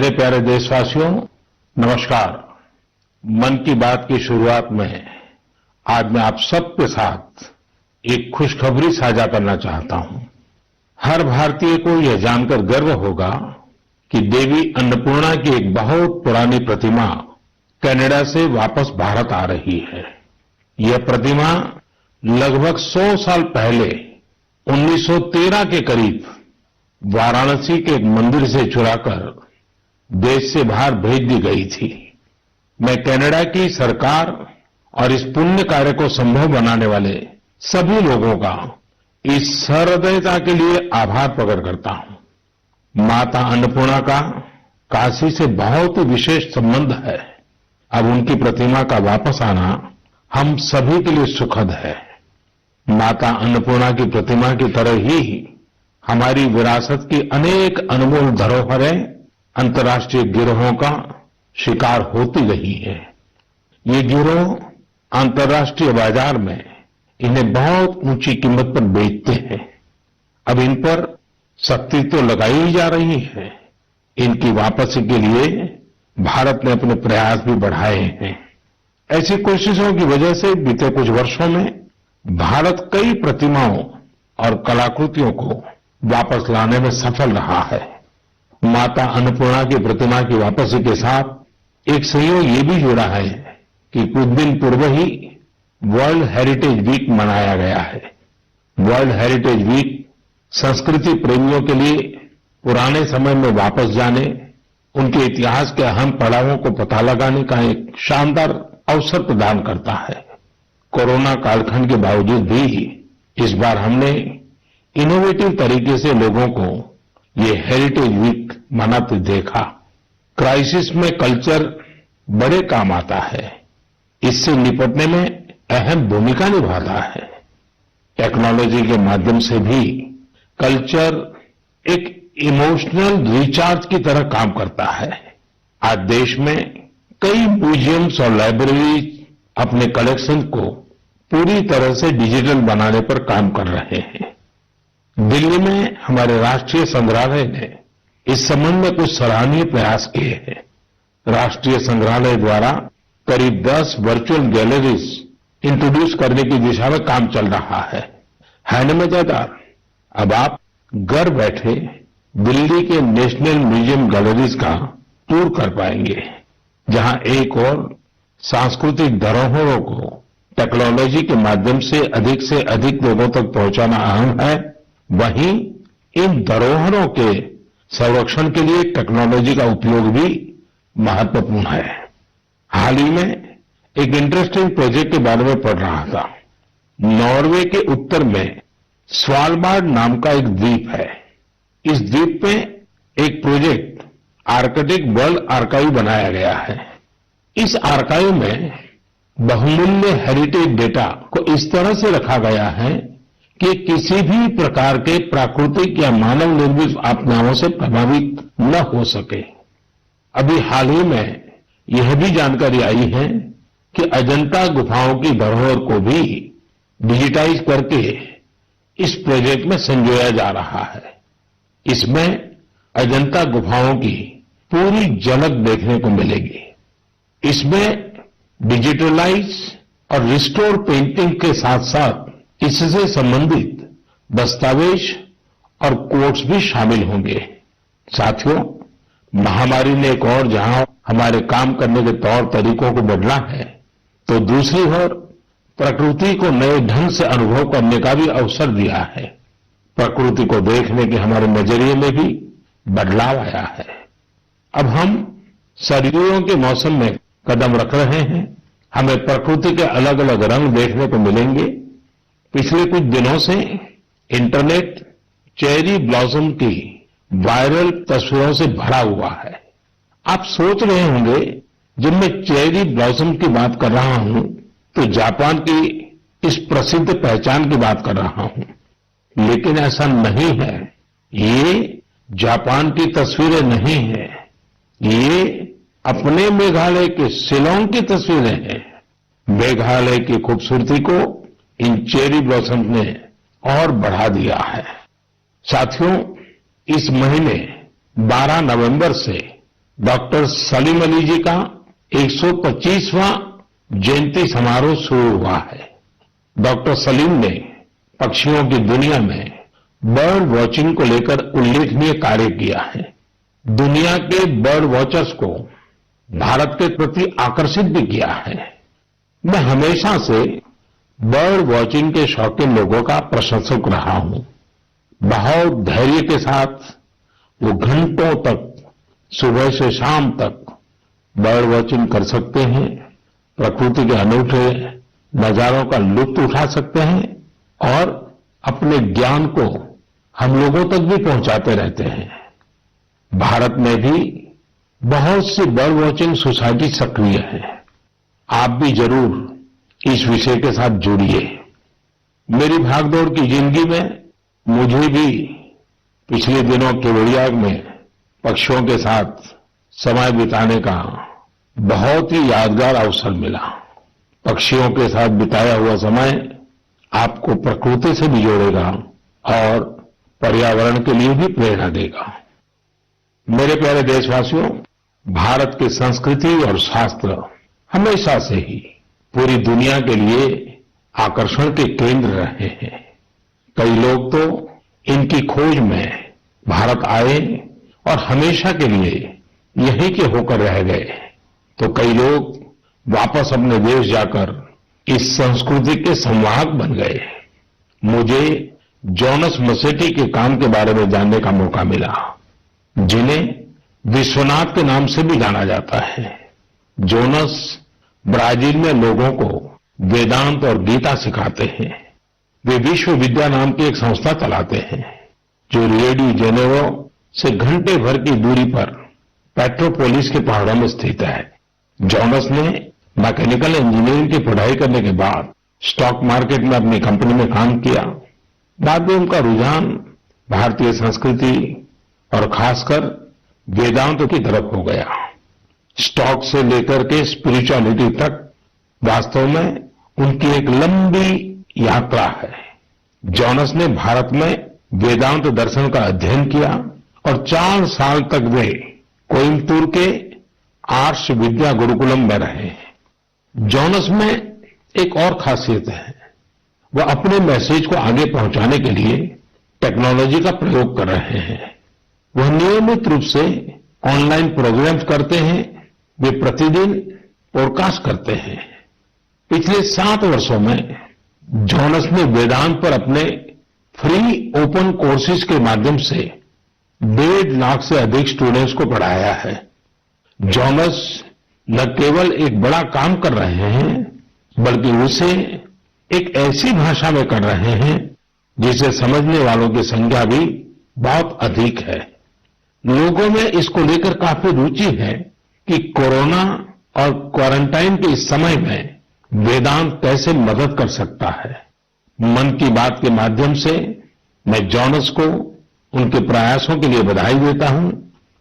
मेरे प्यारे देशवासियों, नमस्कार। मन की बात की शुरुआत में आज मैं आप सबके साथ एक खुशखबरी साझा करना चाहता हूं। हर भारतीय को यह जानकर गर्व होगा कि देवी अन्नपूर्णा की एक बहुत पुरानी प्रतिमा कनाडा से वापस भारत आ रही है। यह प्रतिमा लगभग 100 साल पहले 1913 के करीब वाराणसी के एक मंदिर से चुराकर देश से बाहर भेज दी गई थी। मैं कनाडा की सरकार और इस पुण्य कार्य को संभव बनाने वाले सभी लोगों का इस सहृदयता के लिए आभार प्रकट करता हूं। माता अन्नपूर्णा का काशी से बहुत ही विशेष संबंध है। अब उनकी प्रतिमा का वापस आना हम सभी के लिए सुखद है। माता अन्नपूर्णा की प्रतिमा की तरह ही हमारी विरासत की अनेक अनमोल धरोहरें अंतर्राष्ट्रीय गिरोहों का शिकार होती रही है। ये गिरोह अंतर्राष्ट्रीय बाजार में इन्हें बहुत ऊंची कीमत पर बेचते हैं। अब इन पर सख्ती तो लगाई ही जा रही है। इनकी वापसी के लिए भारत ने अपने प्रयास भी बढ़ाए हैं। ऐसी कोशिशों की वजह से बीते कुछ वर्षों में भारत कई प्रतिमाओं और कलाकृतियों को वापस लाने में सफल रहा है। माता अन्नपूर्णा की प्रतिमा की वापसी के साथ एक सहयोग ये भी जुड़ा है कि कुछ दिन पूर्व ही वर्ल्ड हेरिटेज वीक मनाया गया है। वर्ल्ड हेरिटेज वीक संस्कृति प्रेमियों के लिए पुराने समय में वापस जाने, उनके इतिहास के अहम पड़ावों को पता लगाने का एक शानदार अवसर प्रदान करता है। कोरोना कालखंड के बावजूद भी इस बार हमने इनोवेटिव तरीके से लोगों को ये हेरिटेज वीक मनाते देखा। क्राइसिस में कल्चर बड़े काम आता है। इससे निपटने में अहम भूमिका निभाता है। टेक्नोलॉजी के माध्यम से भी कल्चर एक इमोशनल रिचार्ज की तरह काम करता है। आज देश में कई म्यूजियम्स और लाइब्रेरीज अपने कलेक्शन को पूरी तरह से डिजिटल बनाने पर काम कर रहे हैं। दिल्ली में हमारे राष्ट्रीय संग्रहालय ने इस संबंध में कुछ सराहनीय प्रयास किए हैं। राष्ट्रीय संग्रहालय द्वारा करीब 10 वर्चुअल गैलरीज इंट्रोड्यूस करने की दिशा में काम चल रहा है ना मजेदार? अब आप घर बैठे दिल्ली के नेशनल म्यूजियम गैलरीज का टूर कर पाएंगे, जहां एक और सांस्कृतिक धरोहरों को टेक्नोलॉजी के माध्यम से अधिक लोगों तक पहुंचाना अहम है। वहीं इन धरोहरों के संरक्षण के लिए टेक्नोलॉजी का उपयोग भी महत्वपूर्ण है। हाल ही में एक इंटरेस्टिंग प्रोजेक्ट के बारे में पढ़ रहा था। नॉर्वे के उत्तर में स्वालबार्ड नाम का एक द्वीप है। इस द्वीप पे एक प्रोजेक्ट आर्कटिक वर्ल्ड आर्काइव बनाया गया है। इस आर्काइव में बहुमूल्य हेरिटेज डेटा को इस तरह से रखा गया है कि किसी भी प्रकार के प्राकृतिक या मानव निर्मित आपदाओं से प्रभावित न हो सके। अभी हाल ही में यह भी जानकारी आई है कि अजंता गुफाओं की धरोहर को भी डिजिटाइज करके इस प्रोजेक्ट में संजोया जा रहा है। इसमें अजंता गुफाओं की पूरी झलक देखने को मिलेगी। इसमें डिजिटलाइज और रिस्टोर पेंटिंग के साथ साथ इससे संबंधित दस्तावेज और कोट्स भी शामिल होंगे। साथियों, महामारी ने एक और जहां हमारे काम करने के तौर तरीकों को बदला है, तो दूसरी ओर प्रकृति को नए ढंग से अनुभव करने का भी अवसर दिया है। प्रकृति को देखने के हमारे नजरिए में भी बदलाव आया है। अब हम सर्दियों के मौसम में कदम रख रहे हैं। हमें प्रकृति के अलग अलग रंग देखने को मिलेंगे। पिछले कुछ दिनों से इंटरनेट चेरी ब्लॉसम की वायरल तस्वीरों से भरा हुआ है। आप सोच रहे होंगे, जब मैं चेरी ब्लॉसम की बात कर रहा हूं तो जापान की इस प्रसिद्ध पहचान की बात कर रहा हूं, लेकिन ऐसा नहीं है। ये जापान की तस्वीरें नहीं है, ये अपने मेघालय के शिलांग की तस्वीरें हैं। मेघालय की खूबसूरती को इन चेरी ब्लॉसम ने और बढ़ा दिया है। साथियों, इस महीने 12 नवंबर से डॉक्टर सलीम अली जी का 125वां जयंती समारोह शुरू हुआ है। डॉक्टर सलीम ने पक्षियों की दुनिया में बर्ड वॉचिंग को लेकर उल्लेखनीय कार्य किया है। दुनिया के बर्ड वॉचर्स को भारत के प्रति आकर्षित भी किया है। मैं हमेशा से बर्ड वॉचिंग के शौकीन लोगों का प्रशंसक रहा हूं। बहुत धैर्य के साथ वो घंटों तक सुबह से शाम तक बर्ड वॉचिंग कर सकते हैं, प्रकृति के अनूठे नजारों का लुत्फ उठा सकते हैं और अपने ज्ञान को हम लोगों तक भी पहुंचाते रहते हैं। भारत में भी बहुत सी बर्ड वॉचिंग सोसाइटी सक्रिय है। आप भी जरूर इस विषय के साथ जुड़िए। मेरी भागदौड़ की जिंदगी में मुझे भी पिछले दिनों केवड़िया में पक्षियों के साथ समय बिताने का बहुत ही यादगार अवसर मिला। पक्षियों के साथ बिताया हुआ समय आपको प्रकृति से भी जोड़ेगा और पर्यावरण के लिए भी प्रेरणा देगा। मेरे प्यारे देशवासियों, भारत की संस्कृति और शास्त्र हमेशा से ही पूरी दुनिया के लिए आकर्षण के केंद्र रहे हैं। कई लोग तो इनकी खोज में भारत आए और हमेशा के लिए यहीं के होकर रह गए, तो कई लोग वापस अपने देश जाकर इस संस्कृति के संवाहक बन गए। मुझे जोनस मसेट्टी के काम के बारे में जानने का मौका मिला, जिन्हें विश्वनाथ के नाम से भी जाना जाता है। जोनस ब्राजील में लोगों को वेदांत और गीता सिखाते हैं। वे विश्व विद्या नाम की एक संस्था चलाते हैं, जो रियो डी जेनेरो से घंटे भर की दूरी पर पेट्रोपोलिस के पहाड़ों में स्थित है। जोनस ने मैकेनिकल इंजीनियरिंग की पढ़ाई करने के बाद स्टॉक मार्केट में अपनी कंपनी में काम किया। बाद में उनका रुझान भारतीय संस्कृति और खासकर वेदांत की तरफ हो गया। स्टॉक से लेकर के स्पिरिचुअलिटी तक वास्तव में उनकी एक लंबी यात्रा है। जोनस ने भारत में वेदांत दर्शन का अध्ययन किया और 4 साल तक वे कोयम्बतूर के आर्ष विद्या गुरुकुलम में रहे। जोनस में एक और खासियत है, वह अपने मैसेज को आगे पहुंचाने के लिए टेक्नोलॉजी का प्रयोग कर रहे हैं। वह नियमित रूप से ऑनलाइन प्रोग्राम्स करते हैं। वे प्रतिदिन पॉडकास्ट करते हैं। पिछले 7 वर्षों में जोनस ने वेदांत पर अपने फ्री ओपन कोर्सेज के माध्यम से 1.5 लाख से अधिक स्टूडेंट्स को पढ़ाया है। जोनस न केवल एक बड़ा काम कर रहे हैं, बल्कि उसे एक ऐसी भाषा में कर रहे हैं जिसे समझने वालों की संख्या भी बहुत अधिक है। लोगों में इसको लेकर काफी रुचि है कि कोरोना और क्वारंटाइन के इस समय में वेदांत कैसे मदद कर सकता है। मन की बात के माध्यम से मैं जोनस को उनके प्रयासों के लिए बधाई देता हूं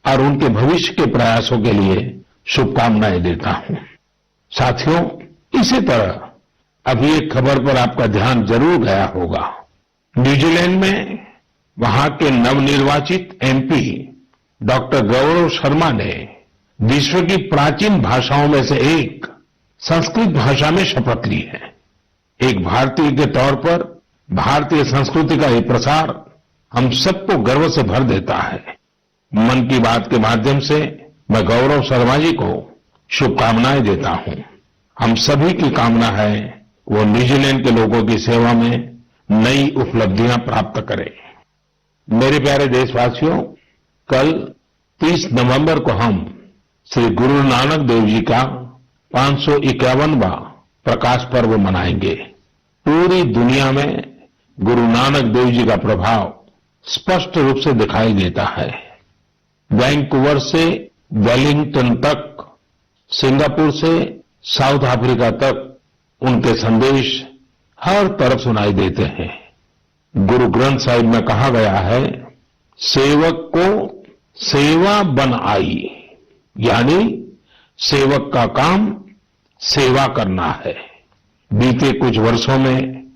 और उनके भविष्य के प्रयासों के लिए शुभकामनाएं देता हूं। साथियों, इसी तरह अभी एक खबर पर आपका ध्यान जरूर गया होगा। न्यूजीलैंड में वहां के नवनिर्वाचित एमपी डॉक्टर गौरव शर्मा ने विश्व की प्राचीन भाषाओं में से एक संस्कृत भाषा में शपथ ली है। एक भारतीय के तौर पर भारतीय संस्कृति का ये प्रसार हम सबको गर्व से भर देता है। मन की बात के माध्यम से मैं गौरव शर्मा जी को शुभकामनाएं देता हूं। हम सभी की कामना है वो न्यूजीलैंड के लोगों की सेवा में नई उपलब्धियां प्राप्त करें। मेरे प्यारे देशवासियों, कल 30 नवंबर को हम श्री गुरु नानक देव जी का 551वां प्रकाश पर्व मनाएंगे। पूरी दुनिया में गुरु नानक देव जी का प्रभाव स्पष्ट रूप से दिखाई देता है। वैंकूवर से वेलिंगटन तक, सिंगापुर से साउथ अफ्रीका तक उनके संदेश हर तरफ सुनाई देते हैं। गुरु ग्रंथ साहिब में कहा गया है, सेवक को सेवा बन आई, यानी सेवक का काम सेवा करना है। बीते कुछ वर्षों में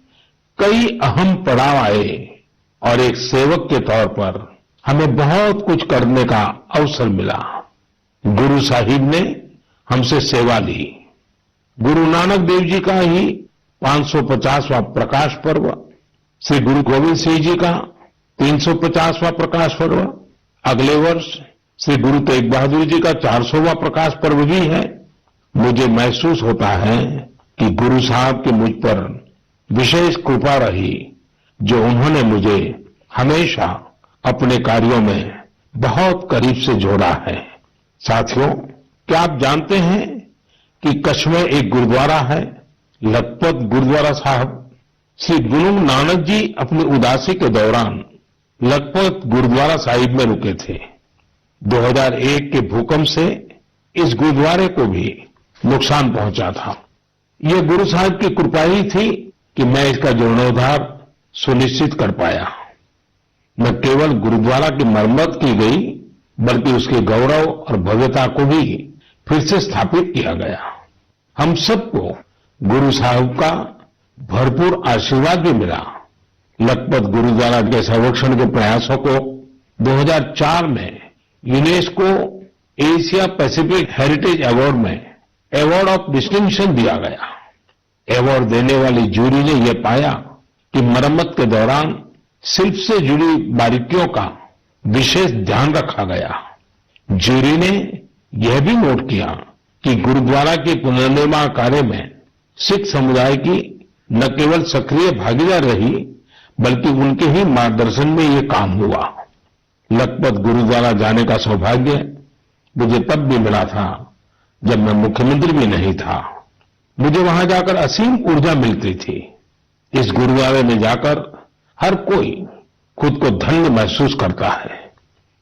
कई अहम पड़ाव आए और एक सेवक के तौर पर हमें बहुत कुछ करने का अवसर मिला। गुरु साहिब ने हमसे सेवा ली। गुरु नानक देव जी का ही 550वां प्रकाश पर्व, श्री गुरु गोविंद सिंह जी का 350वां प्रकाश पर्व, अगले वर्ष श्री गुरु तेग बहादुर जी का 400वां प्रकाश पर्व भी है। मुझे महसूस होता है कि गुरु साहब की मुझ पर विशेष कृपा रही, जो उन्होंने मुझे हमेशा अपने कार्यों में बहुत करीब से जोड़ा है। साथियों, क्या आप जानते हैं कि कच्छ में एक गुरुद्वारा है, लखपत गुरुद्वारा साहब। श्री गुरु नानक जी अपनी उदासी के दौरान लखपत गुरुद्वारा साहिब में रुके थे। 2001 के भूकंप से इस गुरुद्वारे को भी नुकसान पहुंचा था। यह गुरु साहब की कृपा ही थी कि मैं इसका जीर्णोद्धार सुनिश्चित कर पाया। न केवल गुरुद्वारा की मरम्मत की गई, बल्कि उसके गौरव और भव्यता को भी फिर से स्थापित किया गया। हम सबको गुरु साहब का भरपूर आशीर्वाद भी मिला। लखपत गुरुद्वारा के संरक्षण के प्रयासों को 2004 में UNESCO Asia Pacific heritage award में अवार्ड ऑफ डिस्टिंक्शन दिया गया। अवार्ड देने वाली जूरी ने यह पाया कि मरम्मत के दौरान शिल्प से जुड़ी बारीकियों का विशेष ध्यान रखा गया। जूरी ने यह भी नोट किया कि गुरुद्वारा के पुनर्निर्माण कार्य में सिख समुदाय की न केवल सक्रिय भागीदार रही, बल्कि उनके ही मार्गदर्शन में ये काम हुआ। लखपत गुरुद्वारा जाने का सौभाग्य मुझे तब भी मिला था जब मैं मुख्यमंत्री भी नहीं था। मुझे वहां जाकर असीम ऊर्जा मिलती थी। इस गुरुद्वारे में जाकर हर कोई खुद को धन्य महसूस करता है।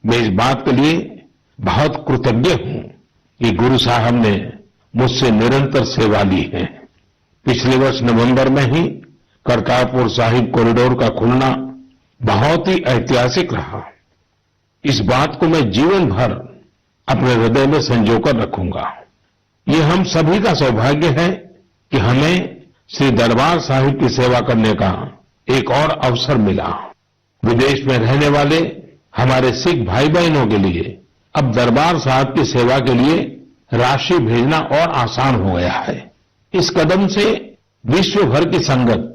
मैं इस बात के लिए बहुत कृतज्ञ हूं कि गुरु साहब ने मुझसे निरंतर सेवा ली है। पिछले वर्ष नवंबर में ही करतारपुर साहिब कॉरिडोर का खुलना बहुत ही ऐतिहासिक रहा। इस बात को मैं जीवन भर अपने हृदय में संजोकर रखूंगा। ये हम सभी का सौभाग्य है कि हमें श्री दरबार साहिब की सेवा करने का एक और अवसर मिला। विदेश में रहने वाले हमारे सिख भाई बहनों के लिए अब दरबार साहिब की सेवा के लिए राशि भेजना और आसान हो गया है। इस कदम से विश्व भर की संगत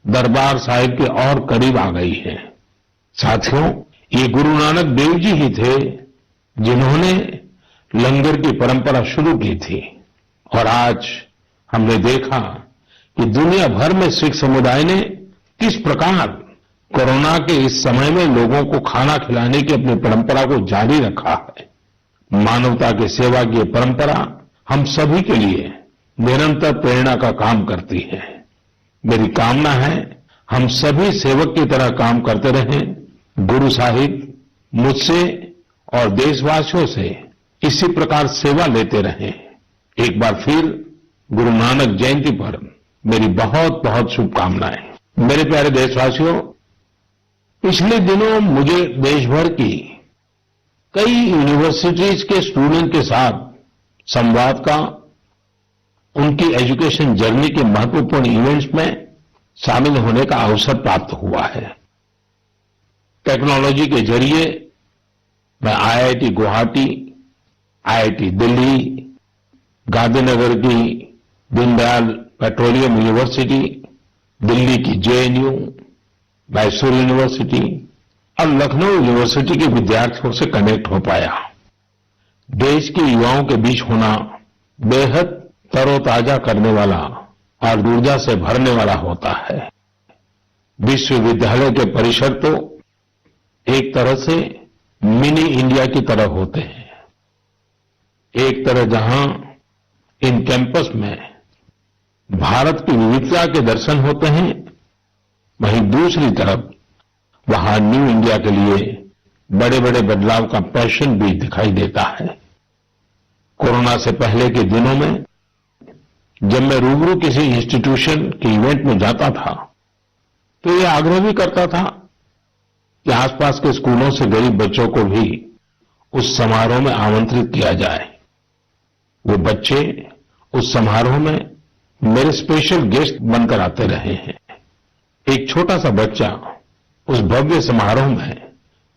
दरबार साहिब के और करीब आ गई है। साथियों, ये गुरु नानक देव जी ही थे जिन्होंने लंगर की परंपरा शुरू की थी, और आज हमने देखा कि दुनिया भर में सिख समुदाय ने किस प्रकार कोरोना के इस समय में लोगों को खाना खिलाने की अपनी परंपरा को जारी रखा है। मानवता की सेवा की परंपरा हम सभी के लिए निरंतर प्रेरणा का काम करती है। मेरी कामना है हम सभी सेवक की तरह काम करते रहें। गुरु साहिब मुझसे और देशवासियों से इसी प्रकार सेवा लेते रहें। एक बार फिर गुरु नानक जयंती पर मेरी बहुत बहुत शुभकामनाएं। मेरे प्यारे देशवासियों, पिछले दिनों मुझे देश भर की कई यूनिवर्सिटीज के स्टूडेंट के साथ संवाद का, उनकी एजुकेशन जर्नी के महत्वपूर्ण इवेंट्स में शामिल होने का अवसर प्राप्त हुआ है। टेक्नोलॉजी के जरिए मैं आईआईटी गुवाहाटी, आईआईटी दिल्ली, गांधीनगर की दीनदयाल पेट्रोलियम यूनिवर्सिटी, दिल्ली की जेएनयू, मैसूर यूनिवर्सिटी और लखनऊ यूनिवर्सिटी के विद्यार्थियों से कनेक्ट हो पाया। देश के युवाओं के बीच होना बेहद तरोताजा करने वाला और ऊर्जा से भरने वाला होता है। विश्वविद्यालय के परिसर तो एक तरह से मिनी इंडिया की तरह होते हैं। एक तरह जहां इन कैंपस में भारत की विविधता के दर्शन होते हैं, वहीं दूसरी तरफ वहां न्यू इंडिया के लिए बड़े बड़े बदलाव का पैशन भी दिखाई देता है। कोरोना से पहले के दिनों में जब मैं रूबरू किसी इंस्टीट्यूशन के इवेंट में जाता था, तो ये आग्रह भी करता था कि आसपास के स्कूलों से गरीब बच्चों को भी उस समारोह में आमंत्रित किया जाए। वो बच्चे उस समारोह में मेरे स्पेशल गेस्ट बनकर आते रहे हैं। एक छोटा सा बच्चा उस भव्य समारोह में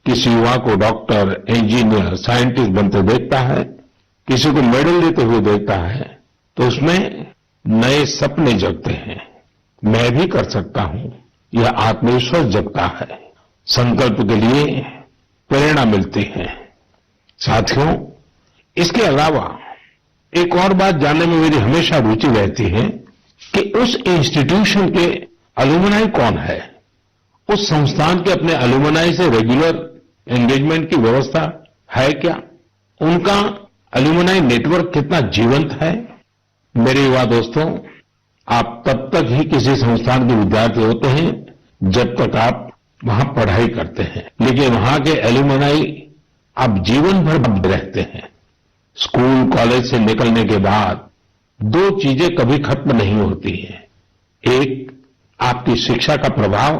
किसी युवा को डॉक्टर, इंजीनियर, साइंटिस्ट बनते देखता है, किसी को मेडल लेते हुए देखता है तो उसमें नए सपने जगते हैं। मैं भी कर सकता हूं, यह आत्मविश्वास जगता है। संकल्प के लिए प्रेरणा मिलती है। साथियों, इसके अलावा एक और बात जानने में मेरी हमेशा रुचि रहती है कि उस इंस्टीट्यूशन के अलुमनाई कौन है, उस संस्थान के अपने अलुमनाई से रेगुलर एंगेजमेंट की व्यवस्था है क्या, उनका अलुमनाई नेटवर्क कितना जीवंत है। मेरे युवा दोस्तों, आप तब तक ही किसी संस्थान के विद्यार्थी होते हैं जब तक आप वहां पढ़ाई करते हैं, लेकिन वहां के अलुमनाई आप जीवन भर बने रहते हैं। स्कूल कॉलेज से निकलने के बाद दो चीजें कभी खत्म नहीं होती हैं। एक, आपकी शिक्षा का प्रभाव,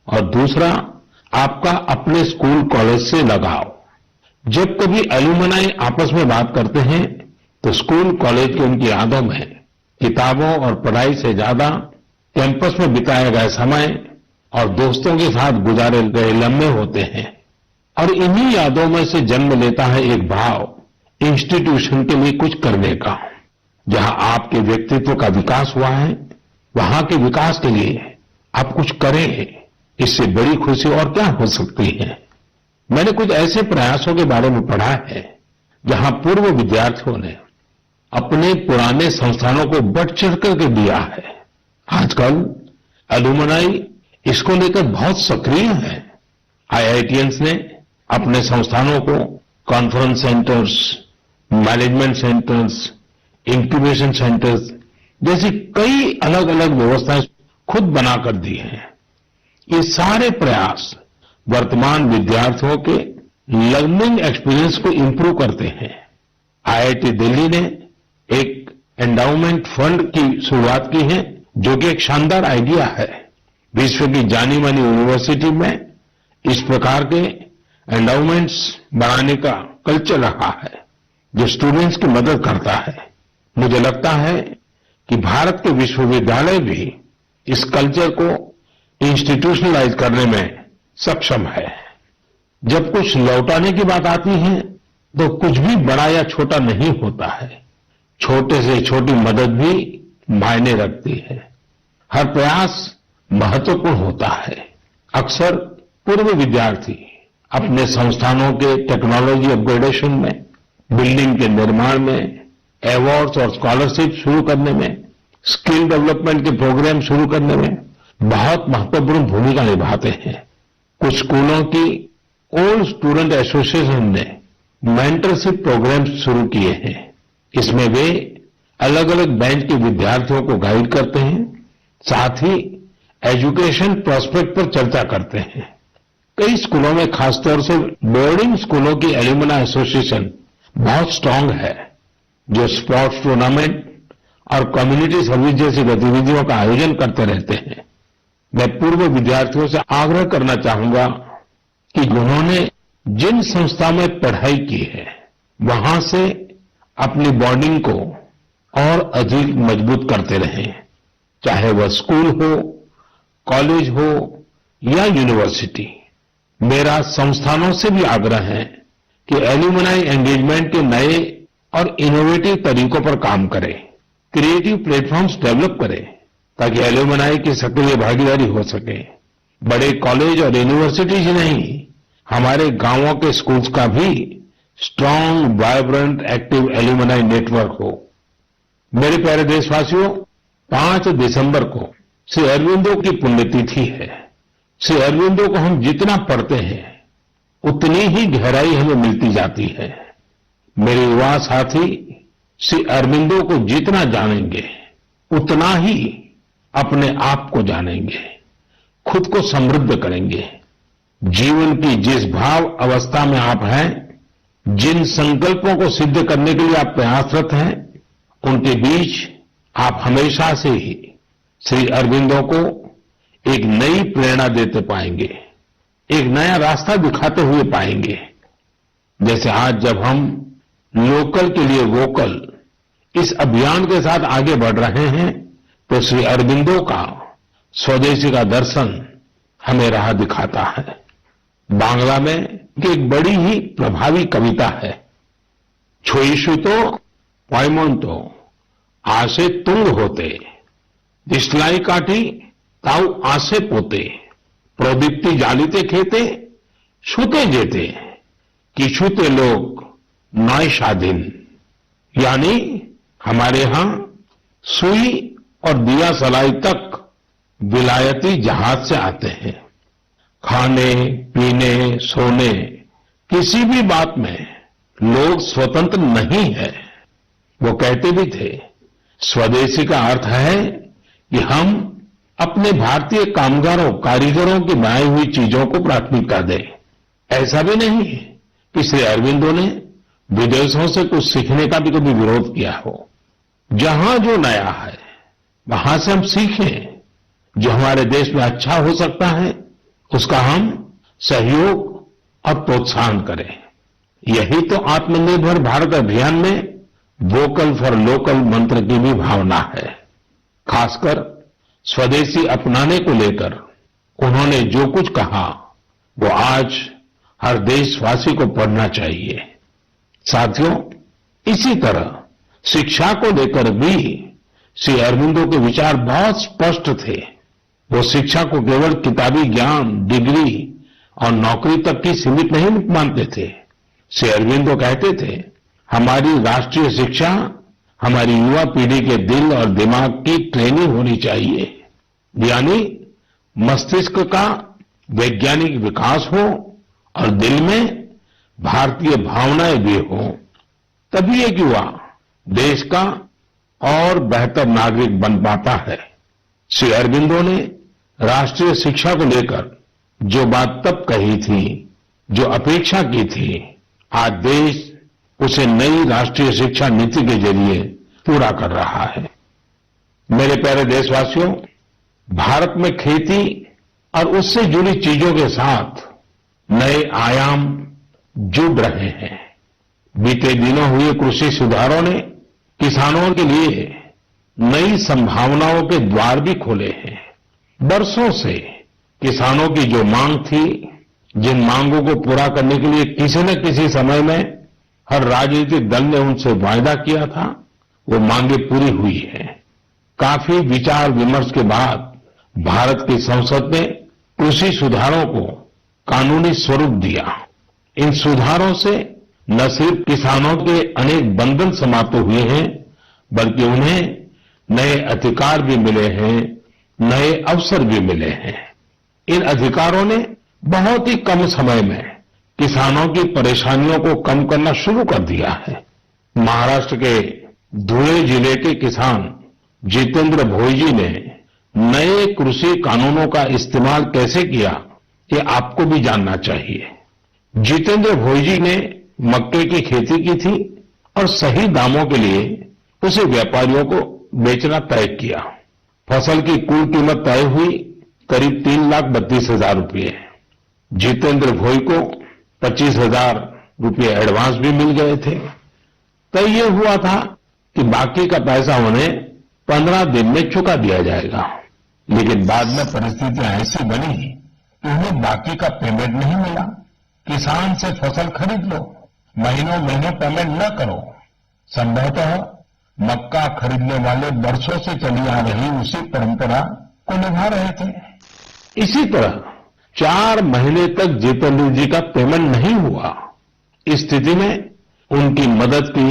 और दूसरा, आपका अपने स्कूल कॉलेज से लगाव। जब कभी अलुमनाई आपस में बात करते हैं तो स्कूल कॉलेज की उनकी यादों में किताबों और पढ़ाई से ज्यादा कैंपस में बिताए गए समय और दोस्तों के साथ गुजारे गए लम्हे होते हैं। और इन्हीं यादों में से जन्म लेता है एक भाव इंस्टीट्यूशन के लिए कुछ करने का। जहां आपके व्यक्तित्व का विकास हुआ है, वहां के विकास के लिए आप कुछ करें, इससे बड़ी खुशी और क्या हो सकती है। मैंने कुछ ऐसे प्रयासों के बारे में पढ़ा है जहां पूर्व विद्यार्थियों ने अपने पुराने संस्थानों को बढ़ चढ़ करके दिया है। आजकल अलुमनाई इसको लेकर बहुत सक्रिय है। आईआईटियंस ने अपने संस्थानों को conference centres, management centres, incubation centres जैसी कई अलग अलग व्यवस्थाएं खुद बनाकर दी हैं। ये सारे प्रयास वर्तमान विद्यार्थियों के लर्निंग एक्सपीरियंस को इंप्रूव करते हैं। आईआईटी दिल्ली ने एक एंडाउमेंट फंड की शुरुआत की है, जो कि एक शानदार आइडिया है। विश्व की जानी मानी यूनिवर्सिटी में इस प्रकार के एंडाउमेंट्स बनाने का कल्चर रहा है, जो स्टूडेंट्स की मदद करता है। मुझे लगता है कि भारत के विश्वविद्यालय भी इस कल्चर को इंस्टीट्यूशनलाइज करने में सक्षम है। जब कुछ लौटाने की बात आती है तो कुछ भी बड़ा या छोटा नहीं होता है। छोटे से छोटी मदद भी मायने रखती है। हर प्रयास महत्वपूर्ण होता है। अक्सर पूर्व विद्यार्थी अपने संस्थानों के टेक्नोलॉजी अपग्रेडेशन में, बिल्डिंग के निर्माण में, अवार्ड्स और स्कॉलरशिप शुरू करने में, स्किल डेवलपमेंट के प्रोग्राम शुरू करने में बहुत महत्वपूर्ण भूमिका निभाते हैं। कुछ स्कूलों की ओल्ड स्टूडेंट एसोसिएशन ने मेंटरशिप प्रोग्राम शुरू किए हैं। इसमें वे अलग अलग बैच के विद्यार्थियों को गाइड करते हैं, साथ ही एजुकेशन प्रोस्पेक्ट पर चर्चा करते हैं। कई स्कूलों में, खासतौर से बोर्डिंग स्कूलों की एल्यूमनाई एसोसिएशन बहुत स्ट्रांग है, जो स्पोर्ट्स टूर्नामेंट और कम्युनिटी सर्विस जैसी गतिविधियों का आयोजन करते रहते हैं। मैं पूर्व विद्यार्थियों से आग्रह करना चाहूंगा कि उन्होंने जिन संस्था में पढ़ाई की है, वहां से अपनी बॉन्डिंग को और अधिक मजबूत करते रहें, चाहे वह स्कूल हो, कॉलेज हो या यूनिवर्सिटी। मेरा संस्थानों से भी आग्रह है कि एल्यूमनाई एंगेजमेंट के नए और इनोवेटिव तरीकों पर काम करें, क्रिएटिव प्लेटफॉर्म्स डेवलप करें, ताकि एल्यूमनाई की सक्रिय भागीदारी हो सके। बड़े कॉलेज और यूनिवर्सिटीज नहीं, हमारे गांवों के स्कूल्स का भी strong, vibrant, active alumni network हो। मेरे प्यारे देशवासियों, 5 दिसंबर को श्री अरविंदो की पुण्यतिथि है। श्री अरविंदो को हम जितना पढ़ते हैं, उतनी ही गहराई हमें मिलती जाती है। मेरे युवा साथी श्री अरविंदो को जितना जानेंगे, उतना ही अपने आप को जानेंगे, खुद को समृद्ध करेंगे। जीवन की जिस भाव अवस्था में आप हैं, जिन संकल्पों को सिद्ध करने के लिए आप प्रयासरत हैं, उनके बीच आप हमेशा से ही श्री अरविंदो को एक नई प्रेरणा देते पाएंगे, एक नया रास्ता दिखाते हुए पाएंगे। जैसे आज जब हम लोकल के लिए वोकल इस अभियान के साथ आगे बढ़ रहे हैं, तो श्री अरविंदो का स्वदेशी का दर्शन हमें राह दिखाता है। बांग्ला में एक बड़ी ही प्रभावी कविता है, छोईशुतो पॉयमोंतो आसे तुंग होते दिस्लाई काठी ताऊ आसे पोते प्रोदीप्ति जालिते खेते छूते जेते किछुते लोग नय स्वाधीन। यानी हमारे यहां सुई और दिया सलाई तक विलायती जहाज से आते हैं। खाने पीने सोने किसी भी बात में लोग स्वतंत्र नहीं है। वो कहते भी थे स्वदेशी का अर्थ है कि हम अपने भारतीय कामगारों कारीगरों की बनाई हुई चीजों को प्राथमिकता दें। ऐसा भी नहीं है कि श्री अरविंदो ने विदेशों से कुछ सीखने का भी कभी विरोध किया हो। जहां जो नया है वहां से हम सीखें। जो हमारे देश में अच्छा हो सकता है उसका हम सहयोग और प्रोत्साहन करें। यही तो आत्मनिर्भर भारत अभियान में वोकल फॉर लोकल मंत्र की भी भावना है। खासकर स्वदेशी अपनाने को लेकर उन्होंने जो कुछ कहा वो आज हर देशवासी को पढ़ना चाहिए। साथियों, इसी तरह शिक्षा को लेकर भी श्री अरविंदो के विचार बहुत स्पष्ट थे। वो शिक्षा को केवल किताबी ज्ञान डिग्री और नौकरी तक की सीमित नहीं मानते थे। श्री अरविंदो कहते थे हमारी राष्ट्रीय शिक्षा हमारी युवा पीढ़ी के दिल और दिमाग की ट्रेनिंग होनी चाहिए। यानी मस्तिष्क का वैज्ञानिक विकास हो और दिल में भारतीय भावनाएं भी हो, तभी एक युवा देश का और बेहतर नागरिक बन पाता है। श्री अरविंदो ने राष्ट्रीय शिक्षा को लेकर जो बात तब कही थी, जो अपेक्षा की थी, आज देश उसे नई राष्ट्रीय शिक्षा नीति के जरिए पूरा कर रहा है। मेरे प्यारे देशवासियों, भारत में खेती और उससे जुड़ी चीजों के साथ नए आयाम जुड़ रहे हैं। बीते दिनों हुए कृषि सुधारों ने किसानों के लिए नई संभावनाओं के द्वार भी खोले हैं। बरसों से किसानों की जो मांग थी, जिन मांगों को पूरा करने के लिए किसी न किसी समय में हर राजनीतिक दल ने उनसे वायदा किया था, वो मांगे पूरी हुई है। काफी विचार विमर्श के बाद भारत की संसद ने कृषि सुधारों को कानूनी स्वरूप दिया। इन सुधारों से न सिर्फ किसानों के अनेक बंधन समाप्त हुए हैं, बल्कि उन्हें नए अधिकार भी मिले हैं, नए अवसर भी मिले हैं। इन अधिकारों ने बहुत ही कम समय में किसानों की परेशानियों को कम करना शुरू कर दिया है। महाराष्ट्र के धुले जिले के किसान जितेंद्र भोईजी ने नए कृषि कानूनों का इस्तेमाल कैसे किया, ये आपको भी जानना चाहिए। जितेंद्र भोईजी ने मक्के की खेती की थी और सही दामों के लिए उसे व्यापारियों को बेचना तय किया। फसल की कुल कीमत तय हुई करीब 3,32,000 रुपये। जितेंद्र भोई को 25,000 रुपये एडवांस भी मिल गए थे। तय ये हुआ था कि बाकी का पैसा उन्हें 15 दिन में चुका दिया जाएगा। लेकिन बाद में परिस्थितियां ऐसी बनी कि उन्हें बाकी का पेमेंट नहीं मिला। किसान से फसल खरीद लो, महीनों महीनों पेमेंट न करो। संभवतः मक्का खरीदने वाले वर्षों से चली आ रही उसी परंपरा को निभा रहे थे। इसी तरह 4 महीने तक जितेंद्र जी का पेमेंट नहीं हुआ। इस स्थिति में उनकी मदद की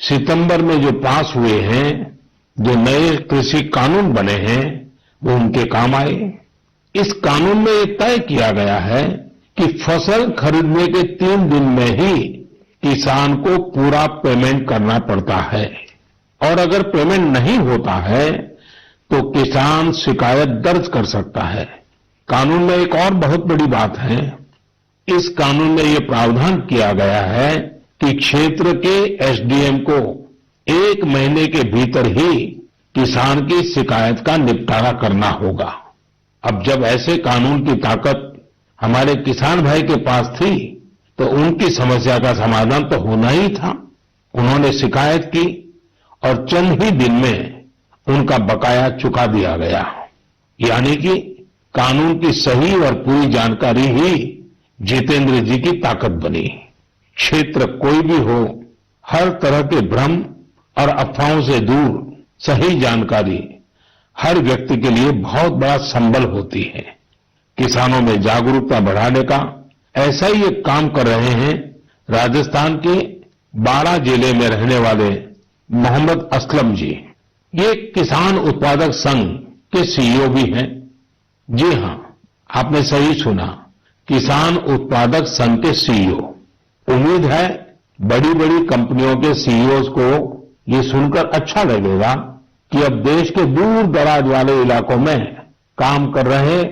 सितंबर में जो पास हुए हैं, जो नए कृषि कानून बने हैं, वो उनके काम आए। इस कानून में ये तय किया गया है कि फसल खरीदने के 3 दिन में ही किसान को पूरा पेमेंट करना पड़ता है और अगर पेमेंट नहीं होता है तो किसान शिकायत दर्ज कर सकता है। कानून में एक और बहुत बड़ी बात है, इस कानून में ये प्रावधान किया गया है कि क्षेत्र के एसडीएम को 1 महीने के भीतर ही किसान की शिकायत का निपटारा करना होगा। अब जब ऐसे कानून की ताकत हमारे किसान भाई के पास थी तो उनकी समस्या का समाधान तो होना ही था। उन्होंने शिकायत की और चंद ही दिन में उनका बकाया चुका दिया गया। यानी कि कानून की सही और पूरी जानकारी ही जितेंद्र जी की ताकत बनी। क्षेत्र कोई भी हो, हर तरह के भ्रम और अफवाहों से दूर सही जानकारी हर व्यक्ति के लिए बहुत बड़ा संबल होती है। किसानों में जागरूकता बढ़ाने का ऐसा ही एक काम कर रहे हैं राजस्थान के बारां जिले में रहने वाले मोहम्मद असलम जी। ये किसान उत्पादक संघ के सीईओ भी हैं। जी हां, आपने सही सुना, किसान उत्पादक संघ के सीईओ। उम्मीद है बड़ी बड़ी कंपनियों के सीईओ को ये सुनकर अच्छा लगेगा कि अब देश के दूर दराज वाले इलाकों में काम कर रहे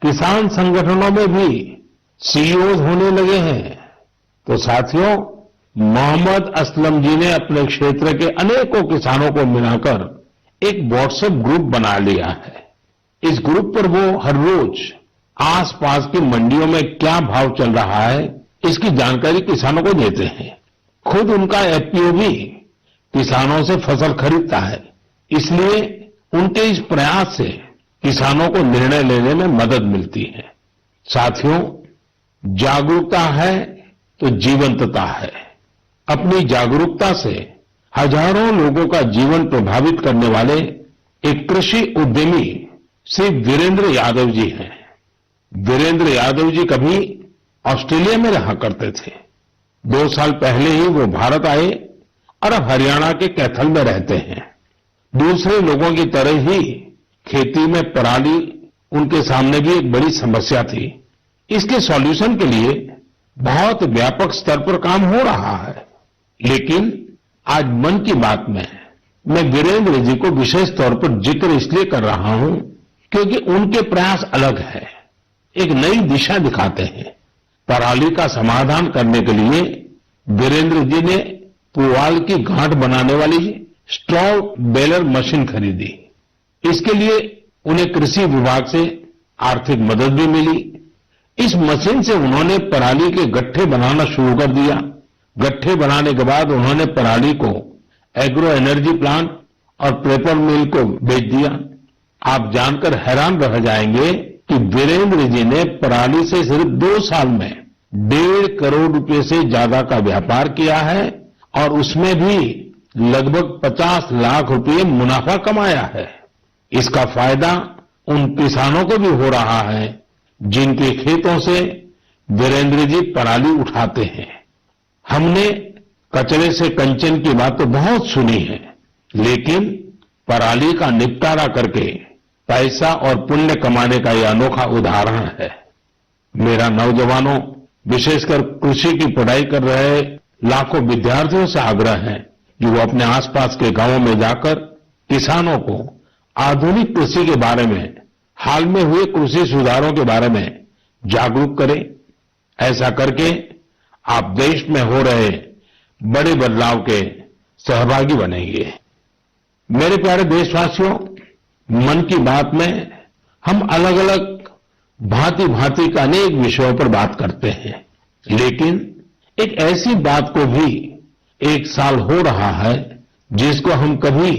किसान संगठनों में भी सीईओ होने लगे हैं। तो साथियों, मोहम्मद असलम जी ने अपने क्षेत्र के अनेकों किसानों को मिलाकर एक व्हाट्सएप ग्रुप बना लिया है। इस ग्रुप पर वो हर रोज आसपास की मंडियों में क्या भाव चल रहा है, इसकी जानकारी किसानों को देते हैं। खुद उनका एफपीओ भी किसानों से फसल खरीदता है, इसलिए उनके इस प्रयास से किसानों को निर्णय लेने में मदद मिलती है। साथियों, जागरूकता है तो जीवंतता है। अपनी जागरूकता से हजारों लोगों का जीवन प्रभावित करने वाले एक कृषि उद्यमी श्री वीरेंद्र यादव जी हैं। वीरेंद्र यादव जी कभी ऑस्ट्रेलिया में रहा करते थे। 2 साल पहले ही वो भारत आए और अब हरियाणा के कैथल में रहते हैं। दूसरे लोगों की तरह ही खेती में पराली उनके सामने भी एक बड़ी समस्या थी। इसके सॉल्यूशन के लिए बहुत व्यापक स्तर पर काम हो रहा है। लेकिन आज मन की बात में मैं वीरेंद्र जी को विशेष तौर पर जिक्र इसलिए कर रहा हूं क्योंकि उनके प्रयास अलग है, एक नई दिशा दिखाते हैं। पराली का समाधान करने के लिए वीरेंद्र जी ने पुआल की गांठ बनाने वाली स्ट्रॉ बेलर मशीन खरीदी। इसके लिए उन्हें कृषि विभाग से आर्थिक मदद भी मिली। इस मशीन से उन्होंने पराली के गट्ठे बनाना शुरू कर दिया। गट्ठे बनाने के बाद उन्होंने पराली को एग्रो एनर्जी प्लांट और पेपर मिल को बेच दिया। आप जानकर हैरान रह जाएंगे कि वीरेंद्र जी ने पराली से सिर्फ 2 साल में 1.5 करोड़ रुपए से ज्यादा का व्यापार किया है और उसमें भी लगभग 50 लाख रुपए मुनाफा कमाया है। इसका फायदा उन किसानों को भी हो रहा है जिनके खेतों से वीरेंद्र जी पराली उठाते हैं। हमने कचरे से कंचन की बात तो बहुत सुनी है, लेकिन पराली का निपटारा करके पैसा और पुण्य कमाने का यह अनोखा उदाहरण है। मेरा नौजवानों, विशेषकर कृषि की पढ़ाई कर रहे लाखों विद्यार्थियों से आग्रह है कि वो अपने आसपास के गांवों में जाकर किसानों को आधुनिक कृषि के बारे में, हाल में हुए कृषि सुधारों के बारे में जागरूक करें। ऐसा करके आप देश में हो रहे बड़े बदलाव के सहभागी बनेंगे। मेरे प्यारे देशवासियों, मन की बात में हम अलग अलग भांति भांति के अनेक विषयों पर बात करते हैं, लेकिन एक ऐसी बात को भी 1 साल हो रहा है जिसको हम कभी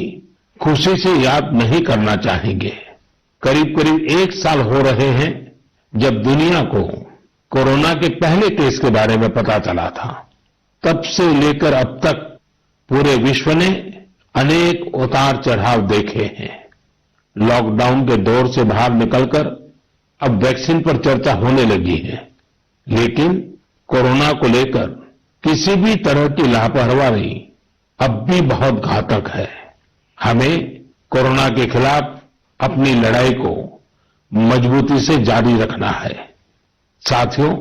खुशी से याद नहीं करना चाहेंगे। करीब करीब 1 साल हो रहे हैं जब दुनिया को कोरोना के पहले केस के बारे में पता चला था। तब से लेकर अब तक पूरे विश्व ने अनेक उतार चढ़ाव देखे हैं। लॉकडाउन के दौर से बाहर निकलकर अब वैक्सीन पर चर्चा होने लगी है, लेकिन कोरोना को लेकर किसी भी तरह की लापरवाही अब भी बहुत घातक है। हमें कोरोना के खिलाफ अपनी लड़ाई को मजबूती से जारी रखना है। साथियों,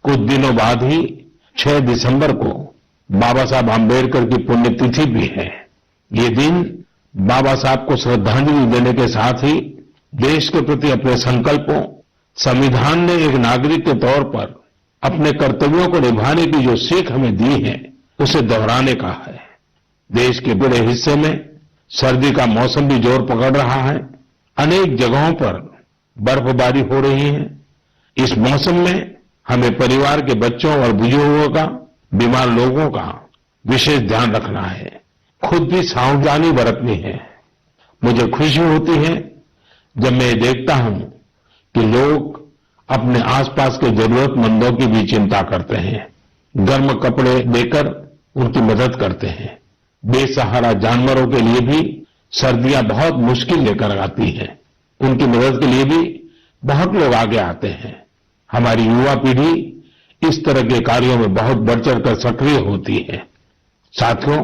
कुछ दिनों बाद ही 6 दिसंबर को बाबा साहब आम्बेडकर की पुण्यतिथि भी है। ये दिन बाबा साहब को श्रद्धांजलि देने के साथ ही देश के प्रति अपने संकल्पों, संविधान ने एक नागरिक के तौर पर अपने कर्तव्यों को निभाने की जो सीख हमें दी है, उसे दोहराने का है। देश के बड़े हिस्से में सर्दी का मौसम भी जोर पकड़ रहा है। अनेक जगहों पर बर्फबारी हो रही है। इस मौसम में हमें परिवार के बच्चों और बुजुर्गों का, बीमार लोगों का विशेष ध्यान रखना है। खुद भी सावधानी बरतनी है। मुझे खुशी होती है जब मैं देखता हूं कि लोग अपने आसपास के जरूरतमंदों की भी चिंता करते हैं। गर्म कपड़े देकर उनकी मदद करते हैं। बेसहारा जानवरों के लिए भी सर्दियां बहुत मुश्किल लेकर आती हैं। उनकी मदद के लिए भी बहुत लोग आगे आते हैं। हमारी युवा पीढ़ी इस तरह के कार्यों में बहुत बढ़ चढ़कर सक्रिय होती है। साथियों,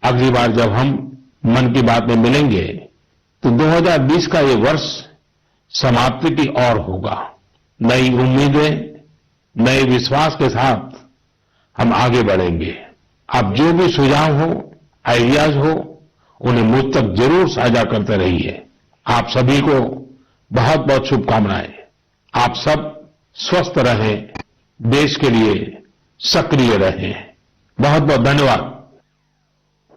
अगली बार जब हम मन की बात में मिलेंगे तो 2020 का ये वर्ष समाप्ति की ओर होगा। नई उम्मीदें, नए विश्वास के साथ हम आगे बढ़ेंगे। आप जो भी सुझाव हो, आइडियाज हो, उन्हें मुझ तक जरूर साझा करते रहिए। आप सभी को बहुत बहुत शुभकामनाएं। आप सब स्वस्थ रहें, देश के लिए सक्रिय रहें। बहुत बहुत धन्यवाद।